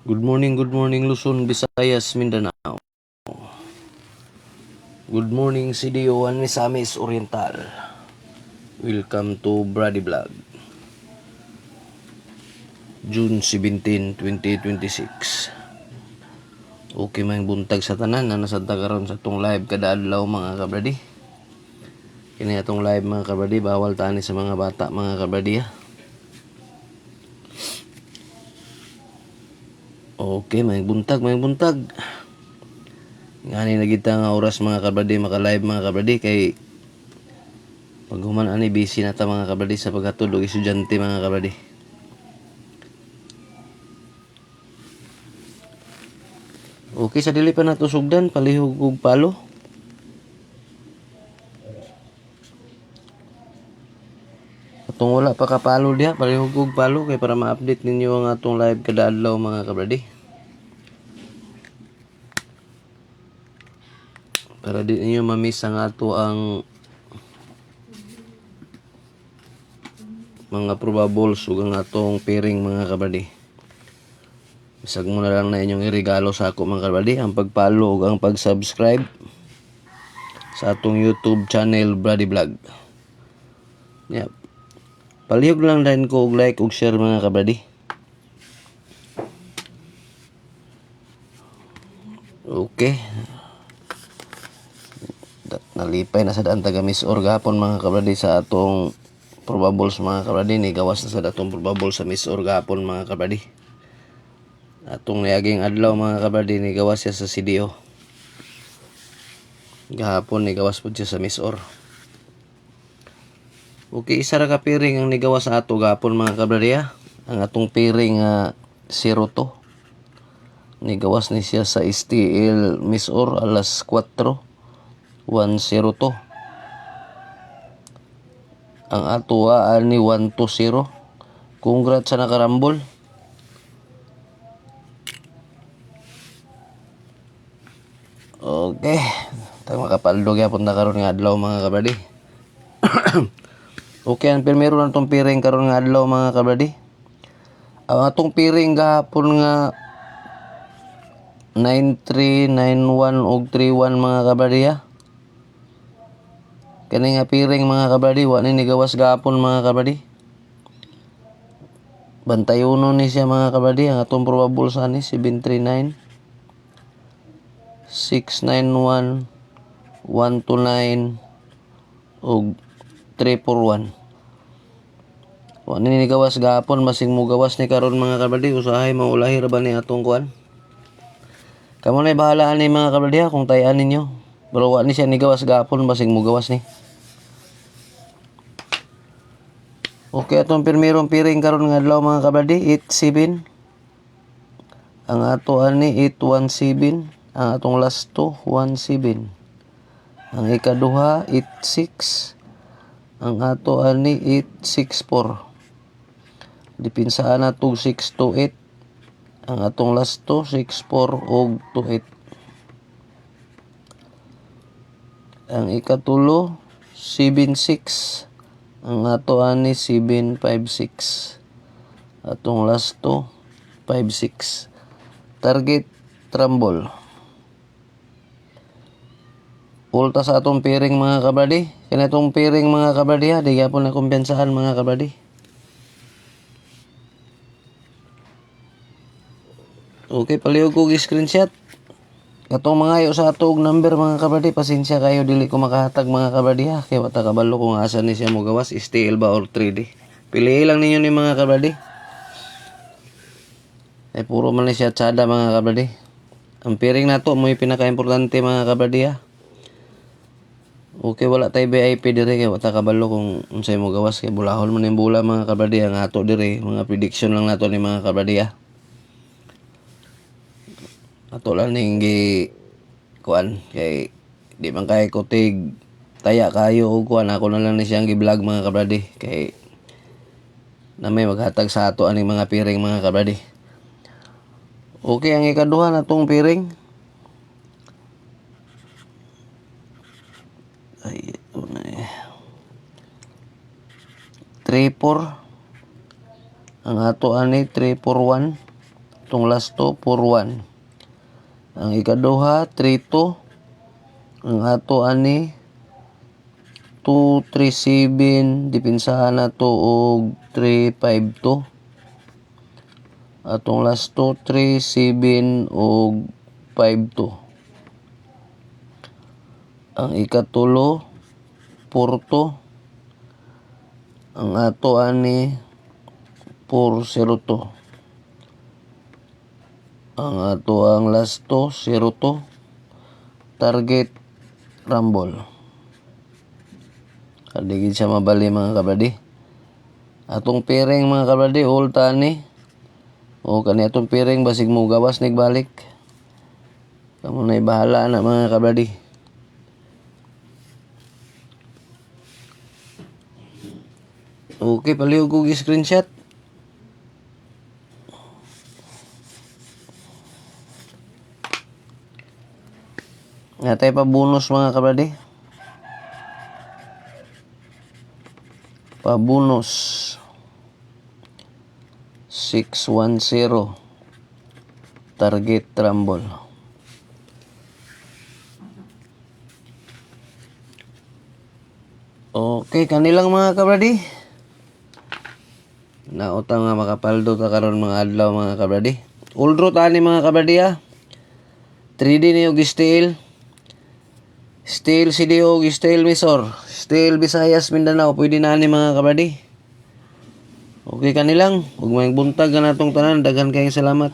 Good morning Luzon, Visayas, Mindanao. Good morning CDO and Misamis Oriental. Welcome to Brady Vlog. June 17, 2026. Okay may buntag sa tanan na nasad karon sa tong live kada adlaw mga kabradi. Kini atong live mga kabradi, bawal tani sa mga bata mga kabradi ha. Okay may buntag. Ngani na kita nga oras mga kabradi maka-live mga kabradi kay pag human ani busy na ta mga kabradi sa paghatod og estudyante mga kabradi. Okay sa dili pa nato sugdan palihog og palo. Atong wala pa kapalo diha palihog og palo kay para ma-update ninyo ang atong live kada adlaw mga kabradi. Para di ninyo ma-miss ang ato ang mga probables ug ang atong pairing mga kabradi. Bisag mo na lang na inyong iregalo sa ako mga kabradi ang pag-follow ug ang pag-subscribe sa atong YouTube channel Brady Vlog. Yep. Palihog lang din ko og like ug share mga kabradi. Okay. Nalipay na sa daan taga Miss Or gahapon mga kabradi sa atong probables mga kabradi. Ni gawas na sa atong probables sa Miss Or gahapon mga kabradi. Atong niaging adlaw mga kabradi ni gawas siya sa CDO. Gahapon ni gawas pud siya sa Miss Or. Okay, isa ra ka pairing ang nigawas sa ato gahapon mga kabradi ha. Ang atong pairing 02. Nigawas ni siya sa STL Miss Or alas 4. 102. Ang ato ani 120. Congrats sa nakarambol. Okay. Tayo makapaldo gyapon na karon nga adlaw mga kabradi. Okay, ang primero na itong piring karon nga adlaw mga kabradi. Ang atong piring gahapon nga 9391 og 31 mga kabradi ha. Kani nga piring mga kabradi wa ni gawas gahapon mga kabradi. Bantayuno ni siya mga kabradi. Ang atong probable sa ni 739 691 129 og 341. Wa ni gawas gahapon masing mo gawas ni karon mga kabradi usahay maulahi ra ba ni atong kuan. Kamo na bahala ani mga kabradi kung tayan ninyo. Pero wa ni siya ni gawas gahapon masing mo gawas ni. Okay, atong pirmirong piring karon nga adlaw mga kabradi 87. Ang ato ani 817. Ang atong last 17. Ang ikaduha 86. Ang ato ani 864. Dipinsaan na 2628. Ang atong last 64 og 28. Ang ikatulo 76. Ang ato ani 756. Atong last 56. Target trumble. Ulta sa atong piring mga kabradi. Kaya itong piring mga kabradi ha. Di gyapon na kumpiyansahan mga kabradi. Okay, palihog ko screenshot. Katong mga ayo sa atong number mga kabradi. Pasensya kayo dili ko makahatag mga kabradi ha. Kaya wata kabalo kung asa ni siya mo gawas. STL ba or 3D. Piliin lang ninyo ni mga kabradi. Ay puro man ni siya tsada mga kabradi. Ang piring na to mo yung pinaka-importante mga kabradi ha. Okay, wala tayo VIP dire kay wata kabalo kung unsay mo gawas kay bulahon man yung bula mga kabradi ang ato dire. Mga prediction lang nato ni mga kabradi ha. Ato lang ning gi kuan kay di man kay kutig taya kayo og kuan ako na lang ni siyang gi-vlog mga kabradi kay na may maghatag sa ato aning mga piring mga kabradi. Okay, ang ikaduha na tong piring ay ito na 34. Ang ato ani 341. Itong last to 4-1. Ang ikaduha 3-2. Ang ato ani 2-3-7. Dipinsahan na to og 3-5-2. Atong last to 3-7 og 5-2. Ang ikatulo 4-2. Ang ato ani 4-0-2. Ang ato ang last to 0-2. Target rumble. Kadigid siya mabali mga kabady. Atong piring mga kabady all tani. O kani atong piring basig mo gawas nagbalik. Kamo na bahala na mga kabady. Okay, palihog ko screenshot. Natay pa bonus mga kabady. Pa bonus 610 target rumble. Okay, kanilang mga kabady. Nautang nga makapaldo ta karon mga adlaw mga kabady. All draw tani mga kabady ha. 3D ni og steel. Steel CDO, Steel Misor, Steel Visayas, Mindanao, pwede na ni mga kabady. Okay kanilang, huwag may buntag na natong tanan, daghan kayong salamat.